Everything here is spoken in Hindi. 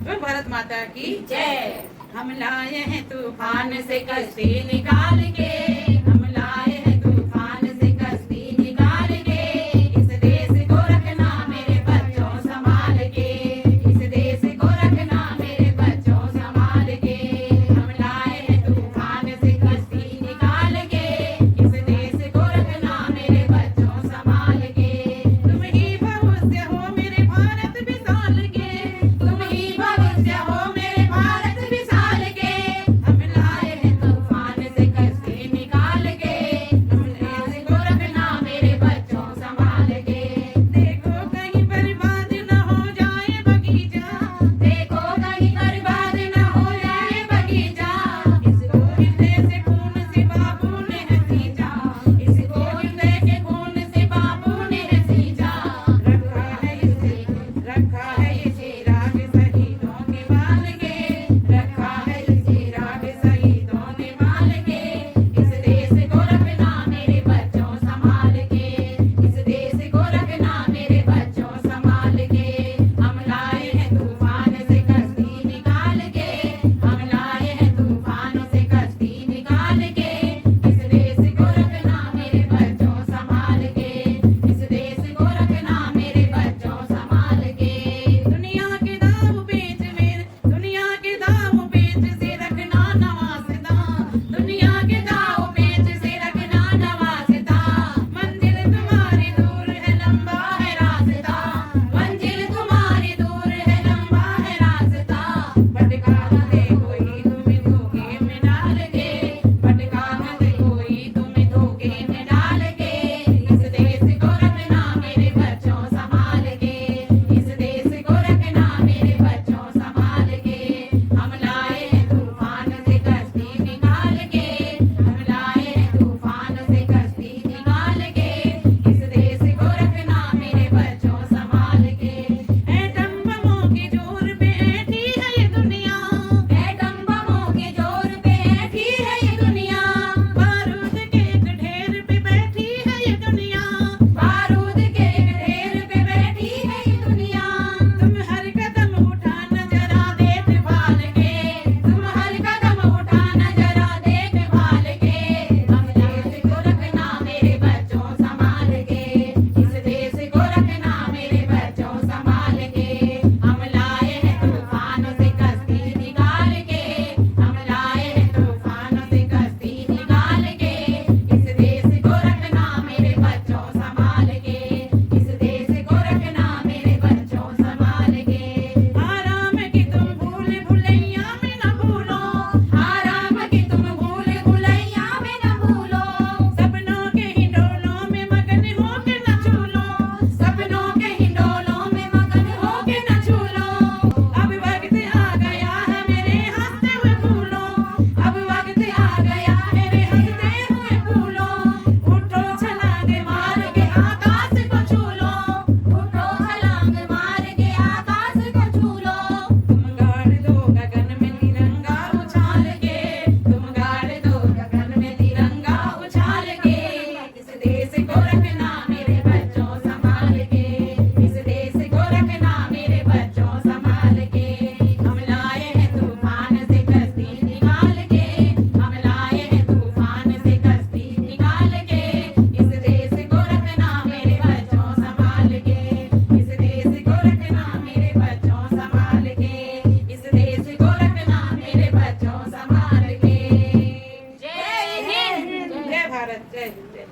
तो भारत माता की जय। हम लाए हैं तूफान से कश्ती निकाल के, हम लाए हैं तूफान से कश्ती निकाल के, इस देश को रखना मेरे बच्चों संभाल के, इस देश को रखना मेरे बच्चों संभाल के। हम लाए हैं तूफान से कश्ती निकाल के, इस देश को रखना मेरे बच्चों संभाल के। तुम ही भविष्य हो मेरे भारत विशाल के, तुम ही भविष्य हो मेरे भारत विशाल के। हम लाए हैं तूफान से कश्ती निकाल के, इस देश को रखना मेरे बच्चों संभाल के। देखो कहीं बर्बाद न हो जाए बगीचा, देखो कहीं बर्बाद न हो जाए बगीचा, इसको हृदय से खून से बापू ने है सींचा, इसको हृदय के खून से बापू ने है सींचा। रखा है इसे राग शहीदों के बाल के, रखा है इसे राग शहीदों ने बाल के, इस देश को रखना मेरे बच्चों संभाल के, इस देश को रखना मेरे बच्चों संभाल के। हम लाए हैं तूफान से कश्ती निकाल के, हम लाए हैं तूफान से कश्ती निकाल के, इस देश को रखना मेरे बच्चों संभाल के, इस देश को रखना मेरे बच्चों संभाल के। दुनिया के दाव पेच में, दुनिया के दाव पेच से रखना नवाज़ता, दुनिया के दाव पेच से रखना नवाज़ता। मंजिल तुम्हारी दूर है लंबा है रास्ता, मंजिल तुम्हारी दूर है लंबा है रास्ता। भटका न दे कोई तुम्हें धोखे में डाल के, भटका न दे कोई तुम्हें धोखे में डाल के, इस देश को रखना मेरे बच्चों संभाल के, इस देश को रखना मेरे बच्चों संभाल के। हम लाए हैं तूफान से कश्ती निकाल के, हम लाए हैं तूफान से कश्ती निकाल के, इस देश को रखना मेरे बच्चों संभाल के। एटम बमों के जोर पे ऐठी है ये दुनिया, एटम बमों के जोर पे ऐठी है ये दुनिया, बारूद के एक ढेर पे बैठी है ये दुनिया, बारूद के एक ढेर पे बैठी है ये दुनिया। तुम हर कदम उठाना जरा देखभाल के, तुम हर कदम उठाना जरा देखभाल के। हम देश को रखना मेरे बच्चों संभाल के, इस देश को रखना मेरे बच्चों संभाल के। हम लाए हैं तूफान से कश्ती निकाल के, हम लाए हैं तूफान से कश्ती निकाल के, इस देश को रखना मेरे बच्चों संभाल के, इस देश को रखना मेरे बच्चों संभाल के। आराम की तुम भूल भुलैया में न भूलो, आराम की तुम भूल भुलैया में न भूलो, सपनों के हिंडोलों में मगन होके न झूलो, सपनों के हिंडोलों में मगन होके न झूलो। अब वक्त आ गया है मेरे हंसते हुए फूलों, अब वक्त आ गया है मेरे हंसते हुए फूलों। उठो छलांग मार के आकाश को छू लो, उठो छलांग मार के आकाश को छू लो। तुम गाड़ दो गगन में तिरंगा उछाल के, तुम गाड़ दो गगन में तिरंगा उछाल के, इस देश को रखना मेरे बच्चों संभाल के, इस देश को रखना मेरे बच्चों संभाल के। हम लाए हैं तूफान से कश्ती निकाल के, हम लाए हैं तूफान से कश्ती निकाल के, इस देश को रखना मेरे बच्चों संभाल के, इस देश को रखना मेरे बच्चों संभाल के, इस देश को रखना मेरे बच्चों संभाल के। जय हिंद, जय भारत, जय हिंद।